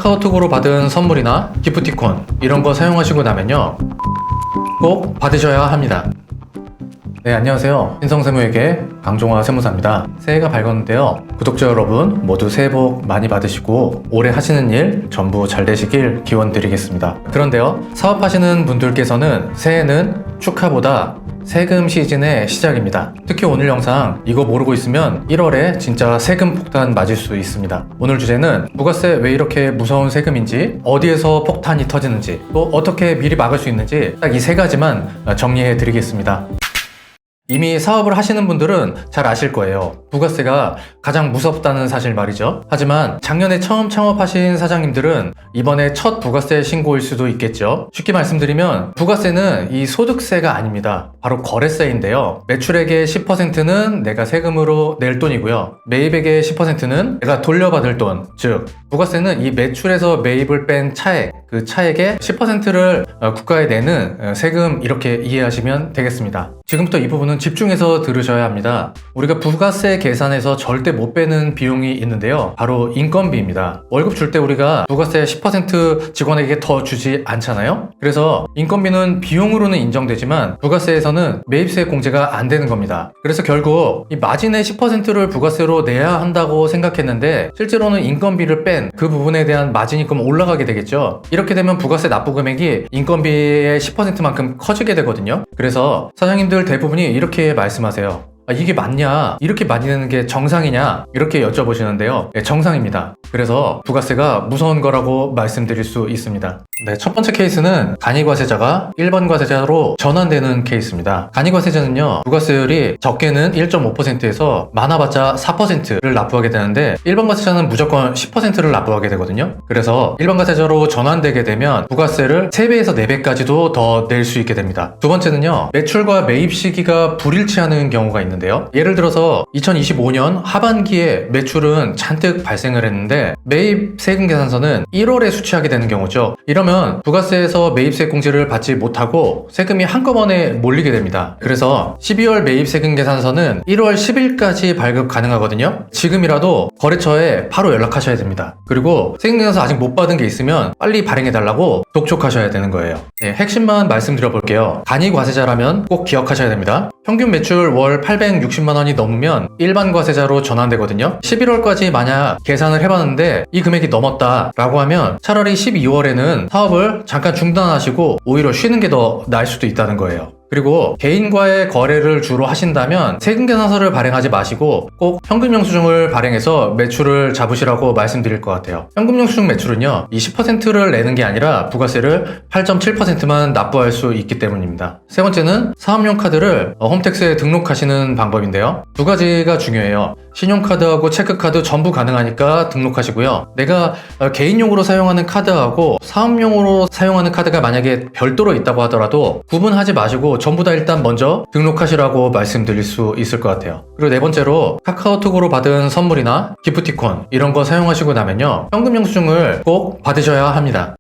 카카오톡으로 받은 선물이나 기프티콘 이런 거 사용하시고 나면요 꼭 받으셔야 합니다. 네, 안녕하세요. 신성세무에게 강종화 세무사입니다. 새해가 밝았는데요. 구독자 여러분 모두 새해 복 많이 받으시고 올해 하시는 일 전부 잘 되시길 기원 드리겠습니다. 그런데요, 사업하시는 분들께서는 새해는 축하보다 세금 시즌의 시작입니다. 특히 오늘 영상 이거 모르고 있으면 1월에 진짜 세금 폭탄 맞을 수 있습니다. 오늘 주제는 부가세 왜 이렇게 무서운 세금인지, 어디에서 폭탄이 터지는지, 또 어떻게 미리 막을 수 있는지 딱 이 세 가지만 정리해 드리겠습니다. 이미 사업을 하시는 분들은 잘 아실 거예요. 부가세가 가장 무섭다는 사실 말이죠. 하지만 작년에 처음 창업하신 사장님들은 이번에 첫 부가세 신고일 수도 있겠죠. 쉽게 말씀드리면 부가세는 이 소득세가 아닙니다. 바로 거래세인데요. 매출액의 10%는 내가 세금으로 낼 돈이고요. 매입액의 10%는 내가 돌려받을 돈, 즉 부가세는 이 매출에서 매입을 뺀 차액, 그 차액의 10%를 국가에 내는 세금, 이렇게 이해하시면 되겠습니다. 지금부터 이 부분은 집중해서 들으셔야 합니다. 우리가 부가세 계산에서 절대 못 빼는 비용이 있는데요. 바로 인건비입니다. 월급 줄 때 우리가 부가세 10% 직원에게 더 주지 않잖아요? 그래서 인건비는 비용으로는 인정되지만 부가세에서는 매입세 공제가 안 되는 겁니다. 그래서 결국 이 마진의 10%를 부가세로 내야 한다고 생각했는데 실제로는 인건비를 뺀 그 부분에 대한 마진이 그럼 올라가게 되겠죠. 이렇게 되면 부가세 납부 금액이 인건비의 10%만큼 커지게 되거든요. 그래서 사장님들 대부분이 이렇게 말씀하세요. 이게 맞냐? 이렇게 많이 내는 게 정상이냐? 이렇게 여쭤보시는데요. 네, 정상입니다. 그래서 부가세가 무서운 거라고 말씀드릴 수 있습니다. 네, 첫 번째 케이스는 간이과세자가 일반 과세자로 전환되는 케이스입니다. 간이과세자는요, 부가세율이 적게는 1.5%에서 많아봤자 4%를 납부하게 되는데 일반 과세자는 무조건 10%를 납부하게 되거든요. 그래서 일반 과세자로 전환되게 되면 부가세를 3배에서 4배까지도 더 낼 수 있게 됩니다. 두 번째는요, 매출과 매입 시기가 불일치하는 경우가 있는데요. 예를 들어서 2025년 하반기에 매출은 잔뜩 발생을 했는데 매입 세금 계산서는 1월에 수취하게 되는 경우죠. 이러면 부가세에서 매입세 공제를 받지 못하고 세금이 한꺼번에 몰리게 됩니다. 그래서 12월 매입 세금 계산서는 1월 10일까지 발급 가능하거든요. 지금이라도 거래처에 바로 연락하셔야 됩니다. 그리고 세금 계산서 아직 못 받은 게 있으면 빨리 발행해달라고 독촉하셔야 되는 거예요. 네, 핵심만 말씀드려 볼게요. 간이과세자라면 꼭 기억하셔야 됩니다. 평균 매출 월 860만 원이 넘으면 일반 과세자로 전환되거든요. 11월까지 만약 계산을 해봤는데 이 금액이 넘었다 라고 하면 차라리 12월에는 사업을 잠깐 중단하시고 오히려 쉬는 게 더 나을 수도 있다는 거예요. 그리고 개인과의 거래를 주로 하신다면 세금 계산서를 발행하지 마시고 꼭 현금 영수증을 발행해서 매출을 잡으시라고 말씀드릴 것 같아요. 현금 영수증 매출은요, 이 10%를 내는 게 아니라 부가세를 8.7%만 납부할 수 있기 때문입니다. 세 번째는 사업용 카드를 홈택스에 등록하시는 방법인데요. 두 가지가 중요해요. 신용카드하고 체크카드 전부 가능하니까 등록하시고요. 내가 개인용으로 사용하는 카드하고 사업용으로 사용하는 카드가 만약에 별도로 있다고 하더라도 구분하지 마시고 전부 다 일단 먼저 등록하시라고 말씀드릴 수 있을 것 같아요. 그리고 네 번째로 카카오톡으로 받은 선물이나 기프티콘 이런 거 사용하시고 나면요, 현금 영수증을 꼭 받으셔야 합니다.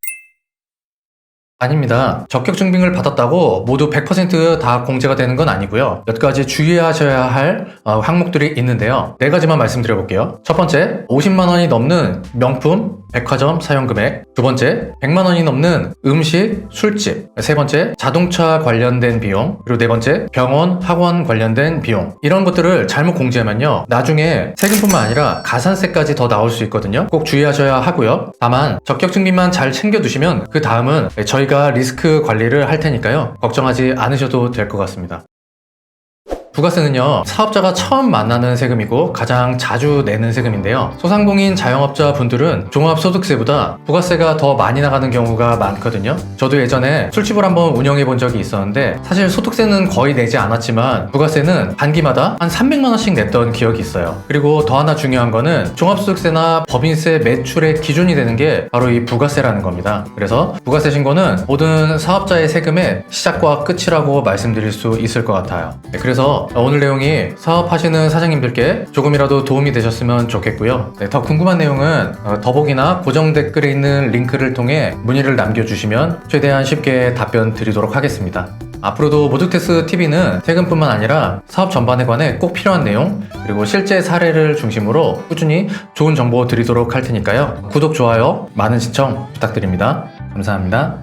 아닙니다. 적격증빙을 받았다고 모두 100% 공제가 되는 건 아니고요. 몇 가지 주의하셔야 할 항목들이 있는데요. 네 가지만 말씀드려 볼게요. 첫 번째, 50만 원이 넘는 명품, 백화점 사용금액. 두 번째, 100만 원이 넘는 음식, 술집. 세 번째, 자동차 관련된 비용. 그리고 네 번째, 병원, 학원 관련된 비용. 이런 것들을 잘못 공제하면요, 나중에 세금뿐만 아니라 가산세까지 더 나올 수 있거든요. 꼭 주의하셔야 하고요. 다만 적격증빙만 잘 챙겨두시면 그 다음은 저희가 리스크 관리를 할 테니까요, 걱정하지 않으셔도 될 것 같습니다. 부가세는요, 사업자가 처음 만나는 세금이고 가장 자주 내는 세금인데요. 소상공인 자영업자 분들은 종합소득세보다 부가세가 더 많이 나가는 경우가 많거든요. 저도 예전에 술집을 한번 운영해 본 적이 있었는데 사실 소득세는 거의 내지 않았지만 부가세는 반기마다 한 300만 원씩 냈던 기억이 있어요. 그리고 더 하나 중요한 거는 종합소득세나 법인세 매출의 기준이 되는 게 바로 이 부가세라는 겁니다. 그래서 부가세 신고는 모든 사업자의 세금의 시작과 끝이라고 말씀드릴 수 있을 것 같아요. 그래서 오늘 내용이 사업하시는 사장님들께 조금이라도 도움이 되셨으면 좋겠고요. 더 궁금한 내용은 더보기나 고정 댓글에 있는 링크를 통해 문의를 남겨주시면 최대한 쉽게 답변 드리도록 하겠습니다. 앞으로도 모두테스 TV는 세금뿐만 아니라 사업 전반에 관해 꼭 필요한 내용, 그리고 실제 사례를 중심으로 꾸준히 좋은 정보 드리도록 할 테니까요. 구독, 좋아요, 많은 시청 부탁드립니다. 감사합니다.